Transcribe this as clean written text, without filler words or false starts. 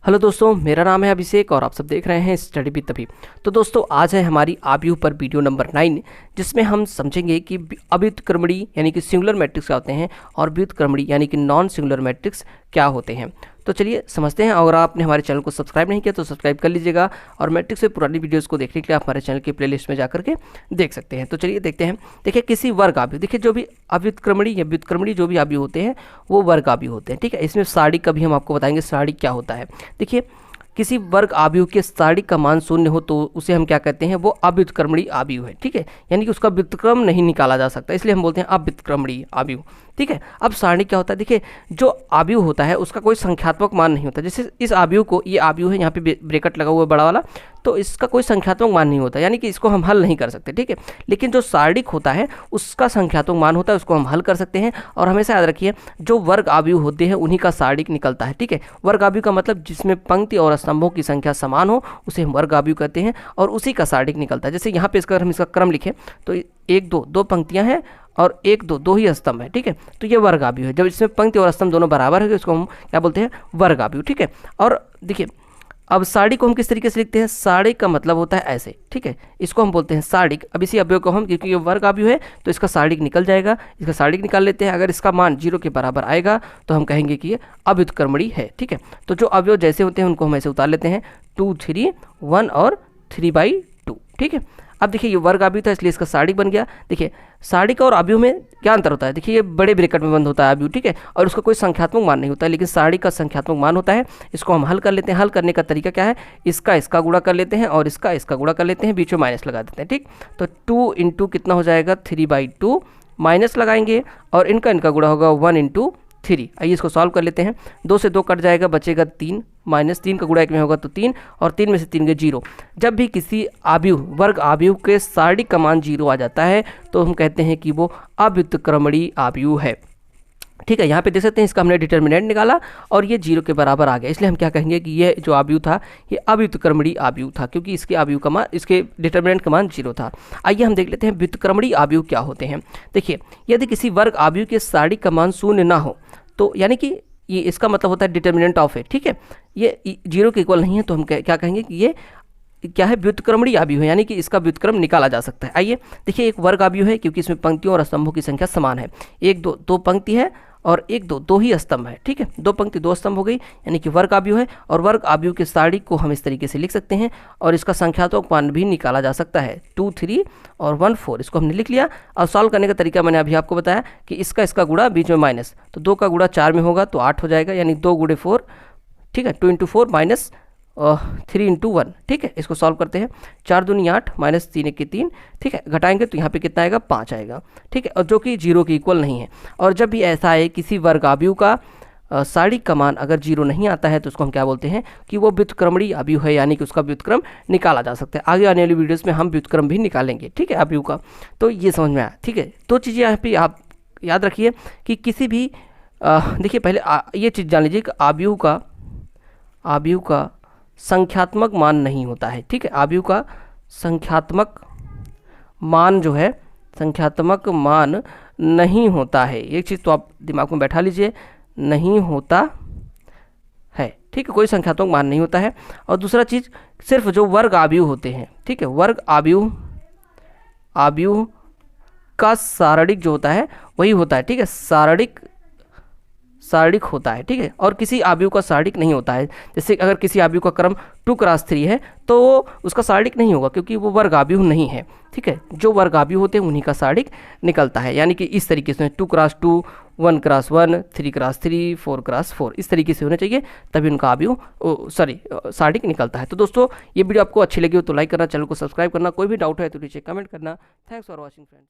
Hello दोस्तों, मेरा नाम है अभिषेक और आप सब देख रहे हैं स्टडी विद तभी। तो दोस्तों, आज है हमारी आबयू पर वीडियो नंबर 9, जिसमें हम समझेंगे कि अव्युत्क्रमणी यानी कि सिंगुलर मैट्रिक्स क्या होते हैं और व्युत्क्रमणी यानी कि नॉन सिंगुलर मैट्रिक्स क्या होते हैं। तो चलिए समझते हैं। अगर आपने हमारे चैनल को सब्सक्राइब नहीं किया तो सब्सक्राइब कर लीजिएगा और मैट्रिक्स से पुरानी वीडियोस को देखने के लिए आप हमारे चैनल की प्लेलिस्ट में जाकर के देख सकते हैं। तो चलिए देखते हैं। देखिए, किसी वर्ग आबयू, देखिए जो भी अव्युत्क्रमणी या व्युत्क्रमणी जो भी आबयू होते हैं वो वर्ग आबयू होते हैं। ठीक है, इसमें सारणिक का भी हम आपको बताएंगे सारणिक क्या होता है। देखिए, किसी वर्ग आबयू के सारणिक का मान शून्य हो तो उसे हम क्या कहते हैं, वो अव्युत्क्रमणी आबयू है। ठीक है, यानी कि उसका व्युत्क्रम नहीं निकाला जा सकता, इसलिए हम बोलते हैं अव्युत्क्रमणी आबयू। ठीक है, अब सारणिक क्या होता है। देखिए, जो आबयू होता है उसका कोई संख्यात्मक मान नहीं होता। जैसे इस आबयू को, ये आबयू है, यहाँ पे ब्रैकेट लगा हुआ है बड़ा वाला, तो इसका कोई संख्यात्मक मान नहीं होता, यानी कि इसको हम हल नहीं कर सकते। ठीक है, लेकिन जो सारणिक होता है उसका संख्यात्मक मान होता है, उसको हम हल कर सकते हैं। और हमेशा याद रखिए, जो वर्ग आबयू होते हैं उन्हीं का सारणिक निकलता है। ठीक है, वर्ग आबयू का मतलब जिसमें पंक्ति और स्तंभों की संख्या समान हो उसे हम वर्ग आबयू कहते हैं और उसी का सारणिक निकलता है। जैसे यहाँ पे अगर हम इसका क्रम लिखें तो 1 2 दो पंक्तियाँ हैं और 1 2 दो ही स्तंभ है। ठीक है, तो ये वर्ग आबयू है। जब इसमें पंक्ति और स्तंभ दोनों बराबर है तो इसको हम क्या बोलते हैं, वर्ग आबयू। ठीक है, और देखिए अब सारणिक को हम किस तरीके से लिखते हैं। सारणिक का मतलब होता है ऐसे। ठीक है, इसको हम बोलते हैं सारणिक। अब इसी अवयव को हम, क्योंकि ये वर्ग आबयू है तो इसका सारणिक निकल जाएगा, इसका सारणिक निकाल लेते हैं। अगर इसका मान 0 के बराबर आएगा तो हम कहेंगे कि ये अव्युत्क्रमणी है। ठीक है, तो जो अवयव जैसे होते हैं उनको हम ऐसे उतार लेते हैं, 2 3 1 और 3/2। ठीक है, अब देखिए ये वर्ग आबयू था इसलिए इसका सारणिक बन गया। देखिए, सारणिक और आबयू में क्या अंतर होता है। देखिए, ये बड़े ब्रैकेट में बंद होता है आबयू। ठीक है, और उसका कोई संख्यात्मक मान नहीं होता है, लेकिन सारणिक का संख्यात्मक मान होता है। इसको हम हल कर लेते हैं। हल करने का तरीका क्या है, इसका गुणा कर लेते हैं और इसका गुणा कर लेते हैं, बीच में माइनस लगा देते हैं। ठीक, तो 2 इंटू कितना हो जाएगा, 3/2, माइनस लगाएंगे और इनका गुणा होगा 1 इंटू 3। आइए इसको सॉल्व कर लेते हैं। 2 से 2 कट जाएगा, बचेगा 3, माइनस 3 का गुणा 1 में होगा तो 3 और 3 में से 3 गए 0। जब भी किसी आबयू, वर्ग आबयू के सारणिक का मान 0 आ जाता है तो हम कहते हैं कि वो अव्युत्क्रमणी आबयू है। ठीक है, यहाँ पे देख सकते हैं इसका हमने डिटर्मिनेंट निकाला और ये 0 के बराबर आ गया, इसलिए हम क्या कहेंगे कि ये जो आबयू था ये अव्युत्क्रमणी आबयू था, क्योंकि इसके आबयू का मान, इसके डिटर्मिनेंट का मान 0 था। आइए हम देख लेते हैं व्युत्क्रमणी आबयू क्या होते हैं। देखिए, यदि किसी वर्ग आबयू के सारणिक का मान 0 ना हो तो यानी कि ये इसका मतलब होता है डिटर्मिनेंट ऑफ है। ठीक है, ये 0 के इक्वल नहीं है तो हम क्या कहेंगे कि ये क्या है, व्युत्क्रमणी आबयू है, यानी कि इसका व्युत्क्रम निकाला जा सकता है। आइए देखिए, एक वर्ग आबयू है क्योंकि इसमें पंक्तियों और स्तंभों की संख्या समान है। 1 2 दो पंक्ति है और 1 2 दो ही स्तंभ है। ठीक है, 2 पंक्ति 2 स्तंभ हो गई, यानी कि वर्ग आबयू है। और वर्ग आबयू के सारणिक को हम इस तरीके से लिख सकते हैं और इसका संख्यात्मक मान भी निकाला जा सकता है, 2 3 और 1 4। इसको हमने लिख लिया। और सॉल्व करने का तरीका मैंने अभी आपको बताया कि इसका गुणा बीच में माइनस, तो 2 का गुणा 4 में होगा तो 8 हो जाएगा, यानी 2 गुणे 4। ठीक है, 2 इंटू 4 माइनस 3 इंटू 1। ठीक है, इसको सॉल्व करते हैं। 4 दूनी 8 माइनस 3 1 3। ठीक है, घटाएंगे तो यहाँ पे कितना आएगा, 5 आएगा। ठीक है, और जो कि 0 के इक्वल नहीं है। और जब भी ऐसा है किसी वर्ग आबयू का सारणिक का मान अगर 0 नहीं आता है तो उसको हम क्या बोलते हैं कि वो व्युत्क्रमणी आबयू है, यानी कि उसका व्युत्क्रम निकाला जा सकता है। आगे आने वाली वीडियोज़ में हम व्युत्क्रम भी निकालेंगे। ठीक है, आबयू का। तो ये समझ में आया। ठीक है, 2 चीज़ें यहाँ पे आप याद रखिए कि किसी भी देखिए पहले ये चीज़ जान लीजिए कि आबयू का संख्यात्मक मान नहीं होता है। ठीक है, आबयू का संख्यात्मक मान जो है, संख्यात्मक मान नहीं होता है। एक चीज़ तो आप दिमाग में बैठा लीजिए, नहीं होता है। ठीक है, कोई संख्यात्मक मान नहीं होता है। और दूसरा चीज़, सिर्फ जो वर्ग आबयू होते हैं, ठीक है, वर्ग आबयू का सारणिक जो होता है वही होता है। ठीक है, सारणिक होता है। ठीक है, और किसी आबयू का सारणिक नहीं होता है। जैसे अगर किसी आबयू का क्रम 2 क्रॉस 3 है तो उसका सारणिक नहीं होगा, क्योंकि वो वर्ग आबयू नहीं है। ठीक है, जो वर्ग आबयू होते हैं उन्हीं का सारणिक निकलता है, यानी कि इस तरीके से 2 क्रॉस 2, 1 क्रॉस 1, 3 क्रॉस 3, 4 क्रॉस 4, इस तरीके से होने चाहिए, तभी उनका आबयू सारणिक निकलता है। तो दोस्तों, ये वीडियो आपको अच्छी लगी हो तो लाइक करना, चैनल को सब्सक्राइब करना, कोई भी डाउट है तो नीचे कमेंट करना। Thanks for watching friends.